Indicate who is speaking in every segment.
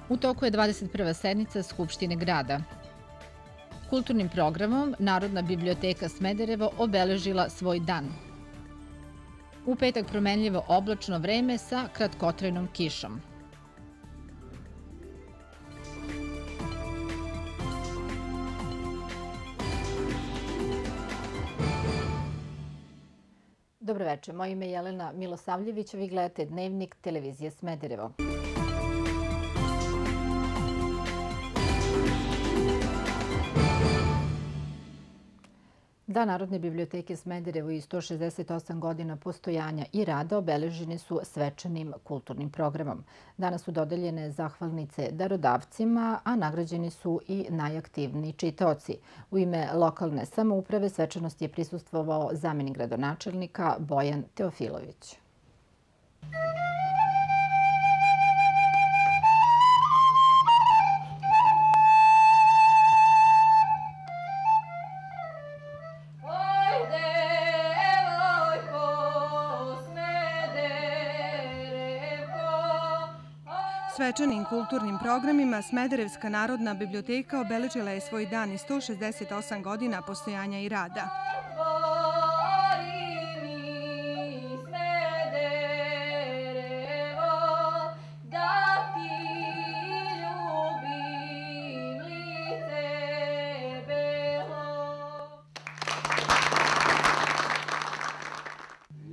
Speaker 1: U toku je 21. sednica Skupštine grada. Kulturnim programom Narodna biblioteka Smederevo obeležila svoj dan. U petak promenljivo oblačno vreme sa kratkotrajnom kišom. Dobroveče, moje ime je Jelena Milosavljević, a vi gledate Dnevnik televizije Smederevo. Dan Narodne biblioteke Smederevo i 168 godina postojanja i rada obeleženi su svečanim kulturnim programom. Danas su dodeljene zahvalnice darodavcima, a nagrađeni su i najaktivniji čitaoci. U ime lokalne samouprave svečanosti je prisustvovao zamenik gradonačelnika Bojan Teofilović.
Speaker 2: Svečanim kulturnim programima Smederevska Narodna biblioteka obeležila je svoj dan i 168 godina postojanja i rada.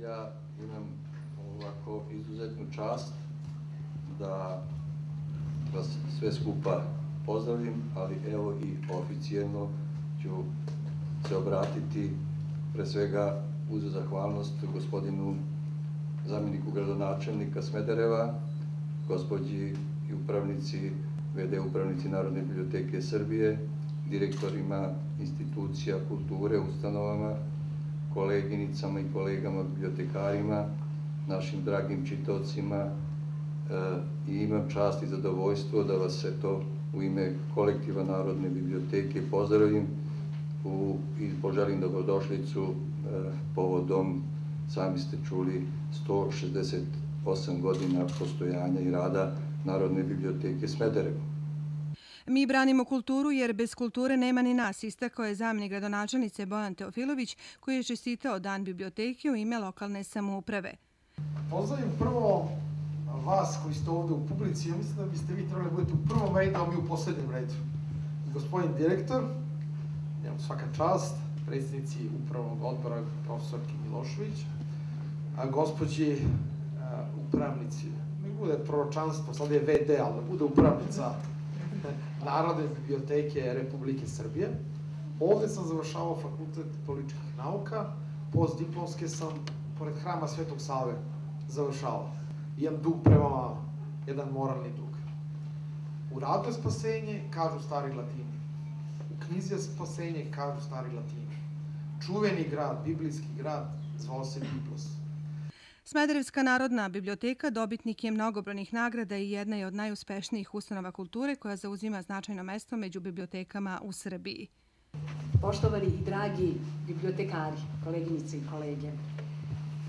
Speaker 3: Ja imam ovako izuzetnu čast da vas sve skupa pozdravim, ali evo i oficijelno ću se obratiti pre svega uz zahvalnost gospodinu zamjeniku gradonačelnika Smedereva, gospođi i upravnici, VD upravnici Narodne biblioteke Srbije, direktorima institucija kulture, ustanovama, koleginicama i kolegama bibliotekarima, našim dragim čitaocima, i imam čast i zadovoljstvo da vas u ime kolektiva Narodne biblioteke pozdravim i poželim dobrodošlicu povodom, sami ste čuli, 168 godina postojanja i rada Narodne biblioteke Smederevo.
Speaker 2: Mi branimo kulturu jer bez kulture nema ni nas, istakao je zamenik gradonačelnice Bojan Teofilović, koji je čestitao Dan biblioteke u ime lokalne samouprave.
Speaker 4: Pozdravim prvo vas koji ste ovde u publici. Ja mislim da biste vi trebali budete u prvom redu, a mi u poslednjem redu. Gospodin direktor, njemu svaka čast, predsjednici upravnog odbora profesorki Milošević, a gospođi upravnici, ne bude proročanstvo, sad je VD, ali da bude upravnica Narodne biblioteke Republike Srbije. Ovde sam završavao Fakultet političkih nauka, postdiplomske sam pored Hrama Svetog Save završavao. Imam dug prema vama, jedan moralni dug. U radu je spasenje, kažu stari Latini. U knjizi je spasenje, kažu stari Latini. Čuveni grad, biblijski grad, zvao se Biblos.
Speaker 2: Smederevska Narodna biblioteka dobitnik je mnogobrojnih nagrada i jedna je od najuspešnijih ustanova kulture koja zauzima značajno mesto među bibliotekama u Srbiji.
Speaker 5: Poštovani i dragi bibliotekari, koleginice i kolege,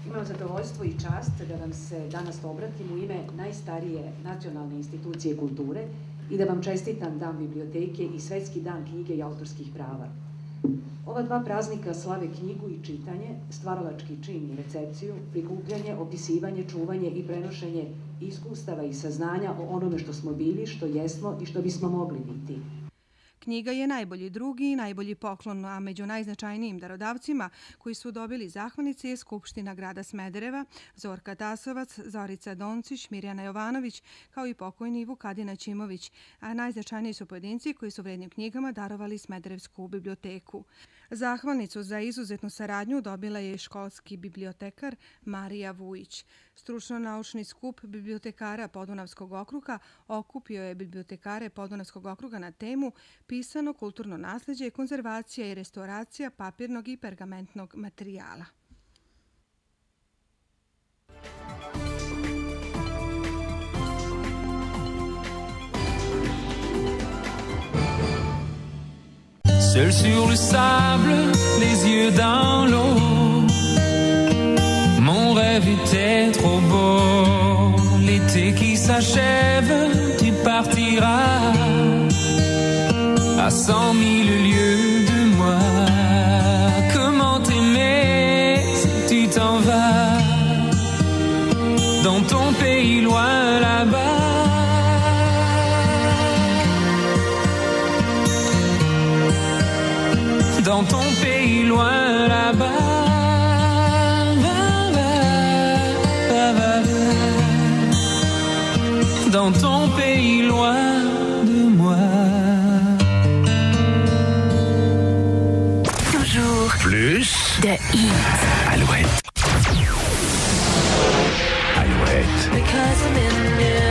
Speaker 5: imam zadovoljstvo i čast da vam se danas obratim u ime najstarije nacionalne institucije kulture i da vam čestitam Dan biblioteke i Svetski dan knjige i autorskih prava. Ova dva praznika slave knjigu i čitanje, stvaralački čin i recepciju, prikupljanje, opisivanje, čuvanje i prenošenje iskustava i saznanja o onome što smo bili, što jesmo i što bismo mogli biti.
Speaker 2: Knjiga je najbolji drugi i najbolji poklon, a među najznačajnijim darodavcima koji su dobili zahvalnice je Skupština grada Smedereva, Zorka Tasovac, Zorica Doncić, Mirjana Jovanović, kao i pokojni Vukadina Ćimović, a najznačajniji su pojedinci koji su vrednim knjigama darovali Smederevsku biblioteku. Zahvalnicu za izuzetnu saradnju dobila je školski bibliotekar Marija Vujić. Stručno-naučni skup bibliotekara Podunavskog okruga okupio je bibliotekare Podunavskog okruga na temu Pisano kulturno nasleđe, konzervacija i restauracija papirnog i pergamentnog materijala.
Speaker 6: Seul sur le sable, les yeux dans l'eau. Mon rêve était trop beau. L'été qui s'achève, tu pars. partiras à 100 000 lieues de moi. Comment t'aimer si tu t'en vas dans ton pays loin là-bas? Dans ton pays loin là-bas. Dans ton pays loin de moi.
Speaker 7: Toujours
Speaker 8: plus
Speaker 7: de hits.
Speaker 8: Alouette. Alouette.
Speaker 7: Because I'm in